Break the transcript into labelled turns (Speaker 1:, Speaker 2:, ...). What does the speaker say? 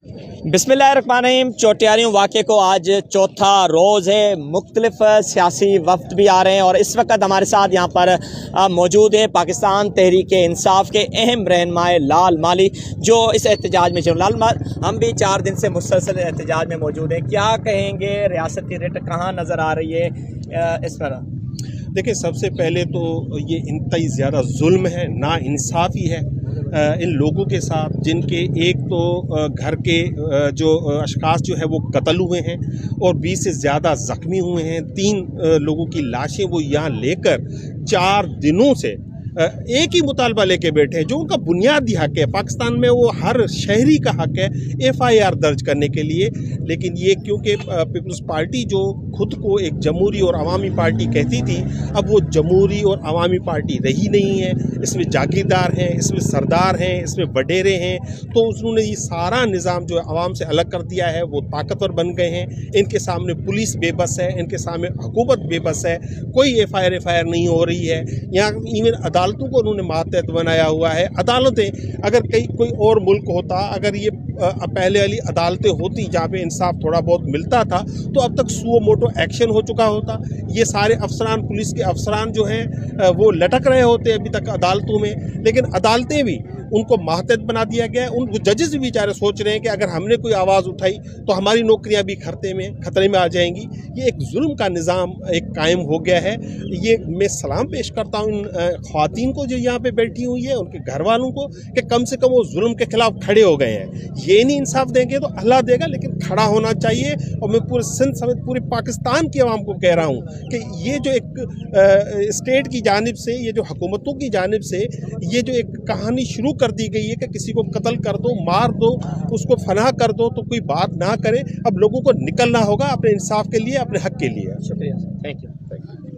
Speaker 1: बिस्मिल्लाहिर्रहमानिर्रहीम। चोटियारियों वाक़े को आज चौथा रोज़ है। मुख्तलिफ सियासी वफ़द भी आ रहे हैं और इस वक्त हमारे साथ यहाँ पर मौजूद है पाकिस्तान तहरीक इंसाफ के अहम रहनुमाए लाल माली, जो इस एहतजाज में लाल हम भी 4 दिन से मुसलसल एहतजाज में मौजूद हैं। क्या कहेंगे, रियासती रिट कहाँ नज़र आ रही है इस पर?
Speaker 2: देखिए, सबसे पहले तो ये इंतहाई ज़्यादा जुल्म है, नाइंसाफ़ी है इन लोगों के साथ, जिनके एक तो घर के जो अशखास जो है वो कत्ल हुए हैं और 20 से ज़्यादा ज़ख्मी हुए हैं। 3 लोगों की लाशें वो यहाँ लेकर 4 दिनों से एक ही मुतालबा लेके बैठे हैं, जो उनका बुनियादी हक है। पाकिस्तान में वो हर शहरी का हक है FIR दर्ज करने के लिए, लेकिन ये क्योंकि पीपल्स पार्टी जो खुद को एक जमहूरी और अवामी पार्टी कहती थी, अब वो जमहूरी और अवामी पार्टी रही नहीं है। इसमें जागीरदार हैं, इसमें सरदार हैं, इसमें वडेरे हैं, तो उन्होंने ये सारा निज़ाम जो है अवाम से अलग कर दिया है। वो ताकतवर बन गए हैं, इनके सामने पुलिस बेबस है, इनके सामने हुकूमत बेबस है, कोई FIR नहीं हो रही है। यहाँ इवन अदालतों को उन्होंने मातहत बनाया हुआ है। अदालतें अगर कोई और मुल्क होता, अगर ये पहले वाली अदालतें होती जहाँ पे इंसाफ थोड़ा बहुत मिलता था, तो अब तक सुओ मोटो एक्शन हो चुका होता। ये सारे अफसरान, पुलिस के अफसरान जो हैं वो लटक रहे होते अभी तक अदालतों में, लेकिन अदालतें भी उनको मातहत बना दिया गया है। उन जजेस भी बेचारे सोच रहे हैं कि अगर हमने कोई आवाज़ उठाई तो हमारी नौकरियां भी खतरे में आ जाएंगी। ये एक जुल्म का निज़ाम एक कायम हो गया है। ये मैं सलाम पेश करता हूँ इन ख़वातीन को जो यहाँ पे बैठी हुई है, उनके घर वालों को, कि कम से कम वो जुल्म के खिलाफ खड़े हो गए हैं। ये नहीं इंसाफ देंगे तो अल्लाह देगा, लेकिन खड़ा होना चाहिए। और मैं पूरे सिंध समेत पूरे पाकिस्तान की आवाम को कह रहा हूँ कि ये जो एक स्टेट की जानिब से, ये जो हुकूमतों की जानिब से ये जो एक कहानी शुरू कर दी गई है कि किसी को कत्ल कर दो, मार दो, उसको फनाह कर दो, तो कोई बात ना करे। अब लोगों को निकलना होगा अपने इंसाफ के लिए, अपने हक के लिए।
Speaker 1: शुक्रिया, थैंक यू।